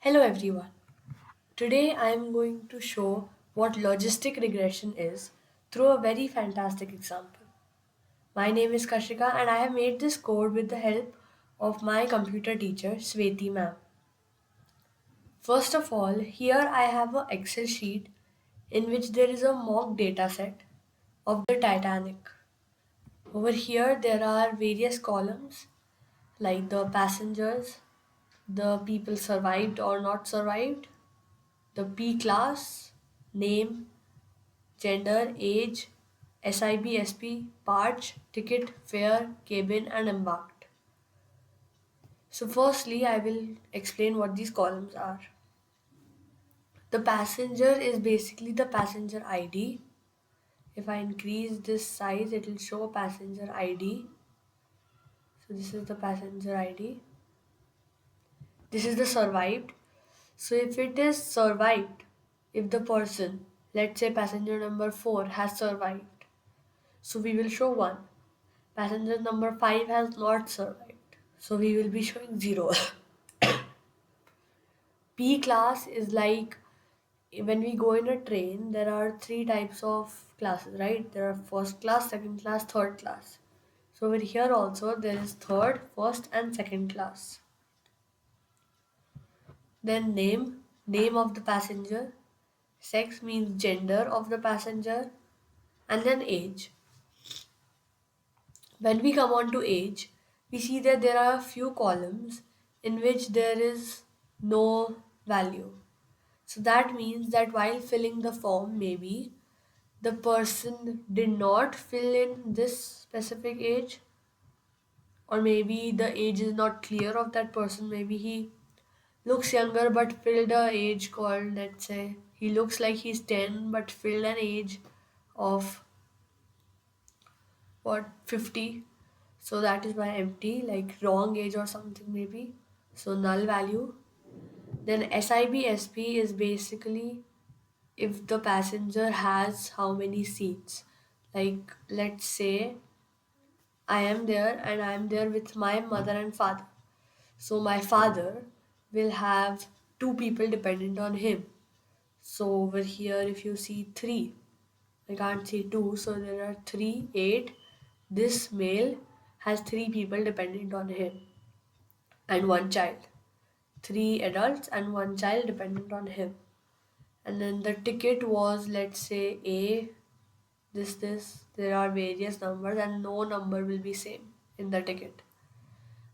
Hello everyone. Today I am going to show what logistic regression is through a very fantastic example. My name is Kashika and I have made this code with the help of my computer teacher Sweti ma'am. First of all, here I have an Excel sheet in which there is a mock data set of the Titanic. Over here there are various columns like the passengers, the people survived or not survived, the P class, name, gender, age, SIB, SP, parts, ticket, fare, cabin, and embarked. So, firstly, I will explain what these columns are. The passenger is basically the passenger ID. If I increase this size, it will show passenger ID. So, this is the passenger ID. This is the survived. So, if it is survived, if the person, let's say passenger number 4, has survived, so we will show 1. Passenger number 5 has not survived, so we will be showing 0. P class is like when we go in a train, there are three types of classes, right? There are first class, second class, third class. So over here also there is third, first, and second class. Then name of the passenger, sex means gender of the passenger, and then age. When we come on to age, we see that there are a few columns in which there is no value. So that means that while filling the form, maybe the person did not fill in this specific age, or maybe the age is not clear of that person. Maybe he looks younger but filled a age called, let's say, he looks like he's 10 but filled an age of what 50, so that is why empty, like wrong age or something maybe, so null value. Then SIB SP is basically if the passenger has how many seats, like let's say I am there and I am there with my mother and father, so my father will have two people dependent on him. So over here if you see 3, I can't see 2, so there are 3, 8. This male has 3 people dependent on him and one child. 3 adults and one child dependent on him. And then the ticket was, let's say, A, this. There are various numbers and no number will be same in the ticket.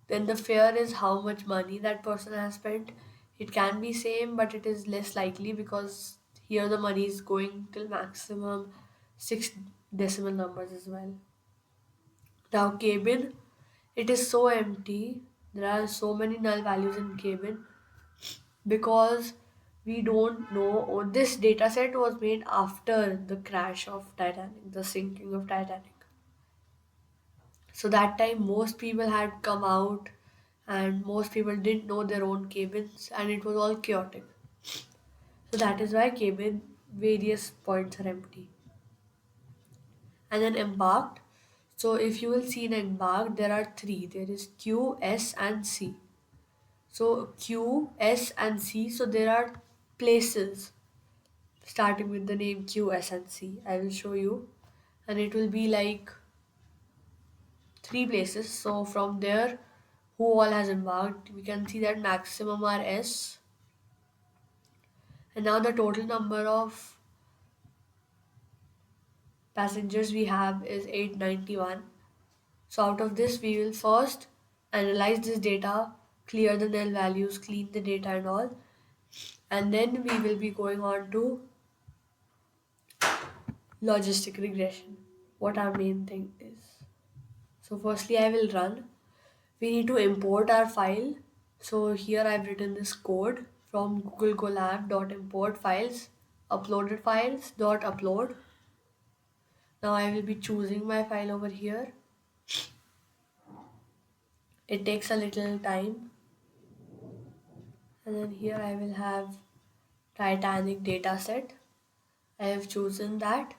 Then the fare is how much money that person has spent. It can be same, but it is less likely because here the money is going till maximum 6 decimal numbers as well. Now cabin, it is so empty. There are so many null values in cabin because we don't know. Oh, this data set was made after the crash of Titanic, the sinking of Titanic. So that time most people had come out and most people didn't know their own cabins and it was all chaotic. So that is why cabin various points are empty. And then embarked. So if you will see in embarked, there are three. There is Q, S, and C. So Q, S, and C. So there are places starting with the name Q, S, and C. I will show you, and it will be like three places. So from there, who all has embarked, we can see that maximum are S, and now the total number of passengers we have is 891. So out of this, we will first analyze this data, clear the null values, clean the data and all, and then we will be going on to logistic regression, what our main thing is. So firstly, I will run. We need to import our file. So here I've written this code from Google Colab dot import files, uploaded files dot upload. Now I will be choosing my file over here. It takes a little time. And then here I will have Titanic dataset. I have chosen that.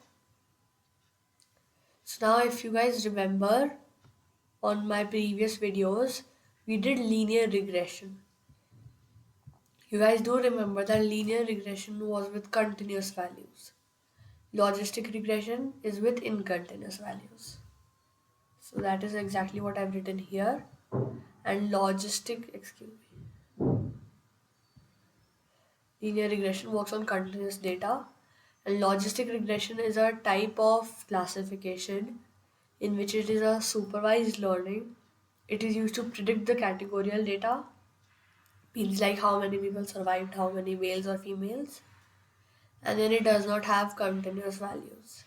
So now if you guys remember on my previous videos, we did linear regression. You guys do remember that linear regression was with continuous values. Logistic regression is with incontinuous values. So that is exactly what I've written here. And linear regression works on continuous data. And logistic regression is a type of classification in which it is a supervised learning. It is used to predict the categorical data, means like how many people survived, how many males or females, and then it does not have continuous values.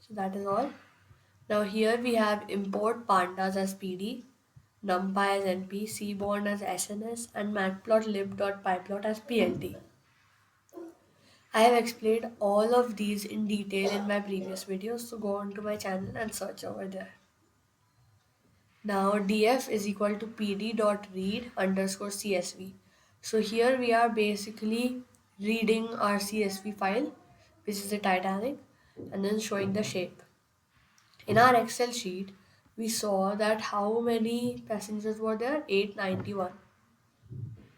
So that is all. Now here we have import pandas as PD, numpy as np, cbond as sns, and matplotlib.pyplot as plt. I have explained all of these in detail in my previous videos, so go on to my channel and search over there. Now df is equal to pd.read underscore csv. So here we are basically reading our CSV file, which is the Titanic, and then showing the shape. In our Excel sheet, we saw that how many passengers were there? 891.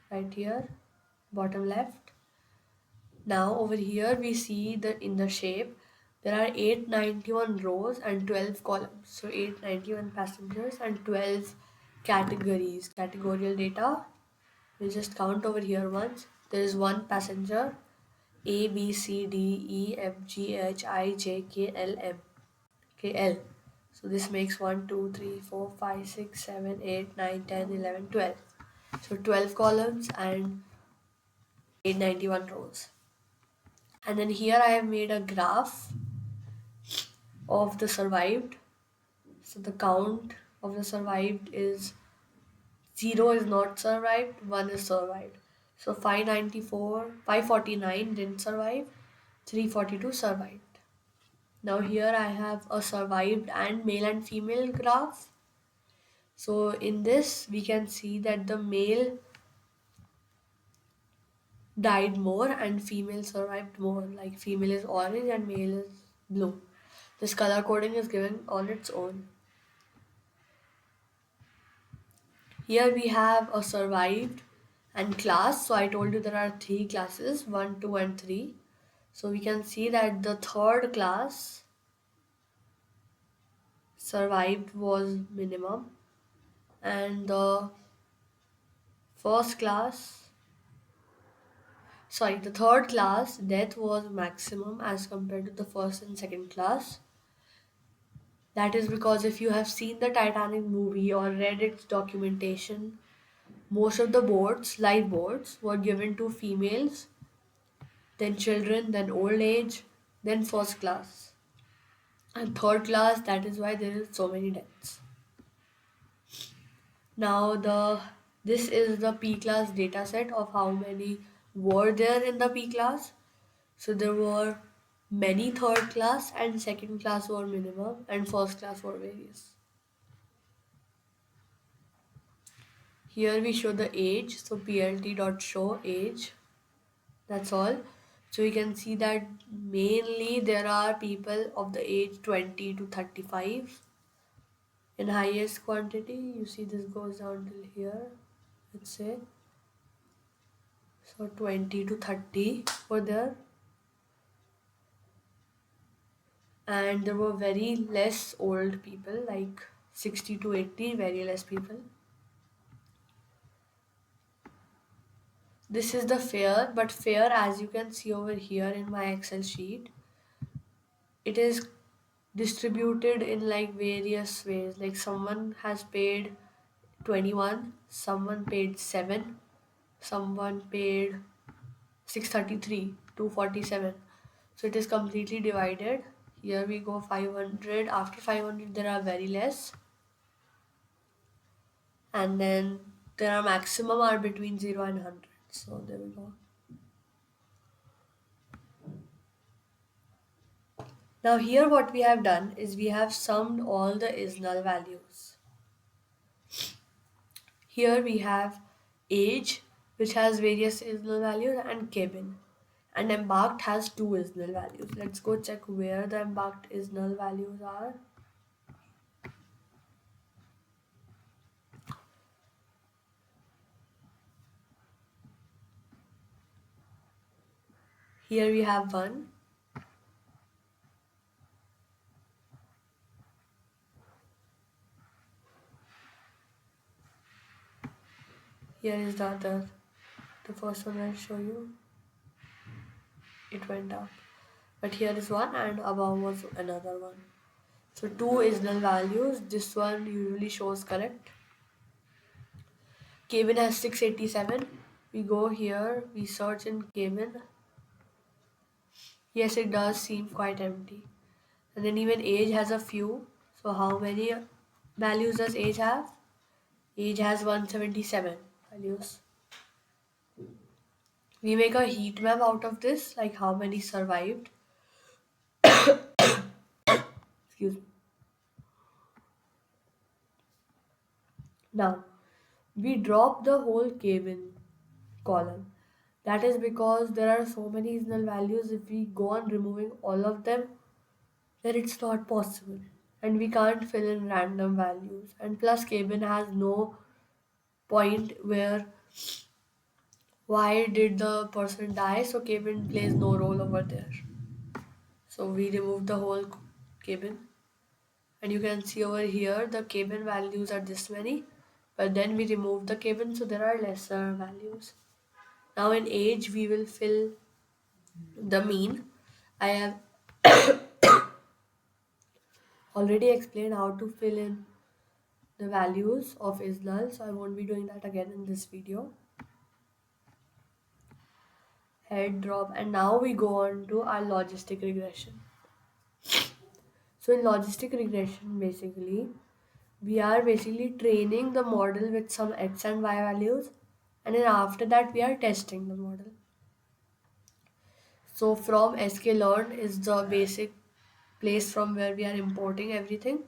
Right here, bottom left. Now over here we see that in the shape there are 891 rows and 12 columns. So 891 passengers and 12 categories. Categorical data. We'll just count over here once. There is one passenger, A, B, C, D, E, F, G, H, I, J, K, L, M. K, L. So this makes 1, 2, 3, 4, 5, 6, 7, 8, 9, 10, 11, 12. So 12 columns and 891 rows. And then here I have made a graph of the survived. So the count of the survived is 0 is not survived, 1 is survived. So 549 didn't survive, 342 survived. Now here I have a survived and male and female graph. So in this we can see that the male died more and female survived more. Like female is orange and male is blue. This color coding is given on its own. Here we have a survived and class. So I told you there are three classes, 1, 2 and 3. So we can see that the third class survived was minimum and the first class, the third class death was maximum as compared to the first and second class. That is because if you have seen the Titanic movie or read its documentation, most of the boards, lifeboards, were given to females, then children, then old age, then first class. And third class, that is why there is so many deaths. Now this is the P class data set of how many were there in the P class. So there were many third class and second class were minimum and first class were various. Here we show the age, so plt.show age. That's all. So you can see that mainly there are people of the age 20 to 35 in highest quantity. You see this goes down till here, let's say. So 20 to 30 were there. And there were very less old people, like 60 to 80, very less people. This is the fare, but fare, as you can see over here in my Excel sheet, it is distributed in like various ways. Like someone has paid 21, someone paid 7, someone paid 633, 247. So it is completely divided. Here we go 500. After 500 there are very less. And then there are maximum are between 0 and 100. So there we go. Now here what we have done is we have summed all the is null values. Here we have age, which has various is null values, and cabin. And embarked has two is null values. Let's go check where the embarked is null values are. Here we have 1. Here is the other. The first one I'll show you. It went up. But here is 1 and above was another one. So 2 is null values. This one usually shows correct. Kevin has 687. We go here, we search in Kevin. Yes, it does seem quite empty. And then even age has a few. So how many values does age have? Age has 177 values. We make a heat map out of this, like how many survived. Excuse me. Now, we drop the whole Kevin column. That is because there are so many null values. If we go on removing all of them, then it's not possible. And we can't fill in random values. And plus, Kevin has no point where why did the person die, so Kevin plays no role over there. So we remove the whole Kevin. And you can see over here the Kevin values are this many. But then we remove the Kevin, so there are lesser values. Now in age, we will fill the mean. I have already explained how to fill in the values of isnull, so I won't be doing that again in this video. Head drop, and now we go on to our logistic regression. So in logistic regression, basically, we are basically training the model with some x and y values, and then after that we are testing the model. So from sklearn is the basic place from where we are importing everything.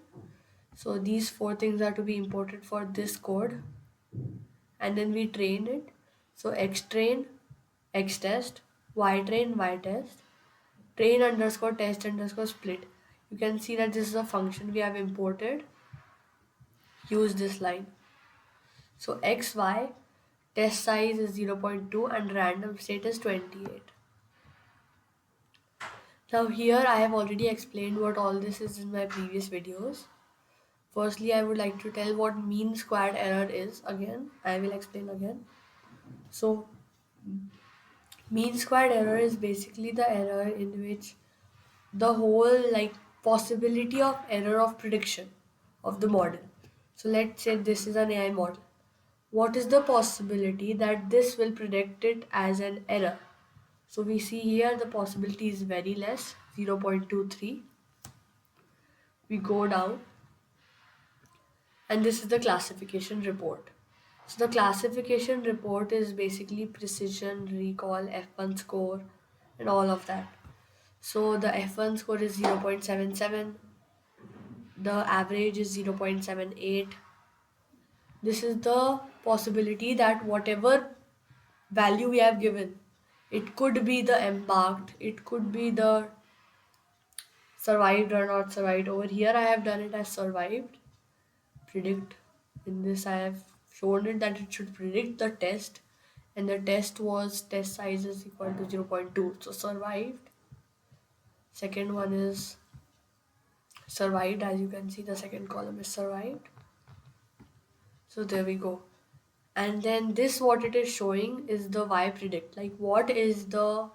So these 4 things are to be imported for this code, and then we train it. So x train, x test, y train, y test, train underscore test underscore split. You can see that this is a function we have imported. Use this line. So xy test size is 0.2 and random state is 28. Now here I have already explained what all this is in my previous videos. Firstly, I would like to tell what mean squared error is again. I will explain again. So mean squared error is basically the error in which the whole possibility of error of prediction of the model. So let's say this is an AI model. What is the possibility that this will predict it as an error? So we see here the possibility is very less, 0.23. We go down and this is the classification report. So the classification report is basically precision, recall, F1 score and all of that. So the F1 score is 0.77, the average is 0.78. This is the possibility that whatever value we have given, it could be the embarked, it could be the survived or not survived. Over here I have done it as survived. Predict. In this I have shown it that it should predict the test, and the test was test size is equal to 0.2. So survived. Second one is survived. As you can see, the second column is survived. So there we go. And then this what it is showing is the y predict. Like what is the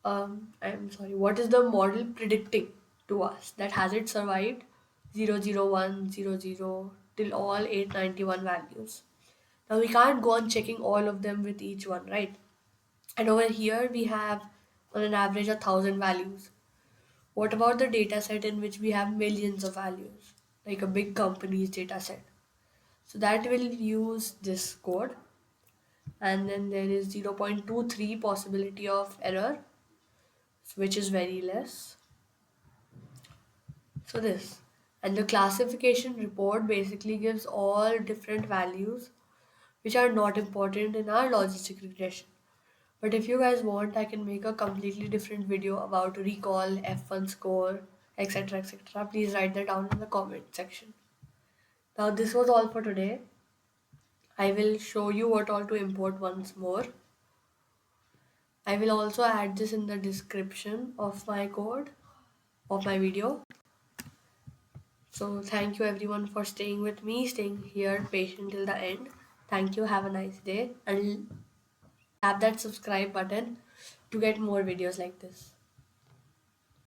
what is the model predicting to us that has it survived 001, 00 till all 891 values. Now we can't go on checking all of them with each one, right? And over here we have on an average 1,000 values. What about the data set in which we have millions of values, like a big company's data set? So that will use this code, and then there is 0.23 possibility of error, which is very less. So this, and the classification report basically gives all different values which are not important in our logistic regression. But if you guys want, I can make a completely different video about recall, F1 score, etc. etc. Please write that down in the comment section. Now this was all for today. I will show you what all to import once more. I will also add this in the description of my code of my video. So thank you everyone for staying with me, staying here patient till the end. Thank you. Have a nice day and tap that subscribe button to get more videos like this.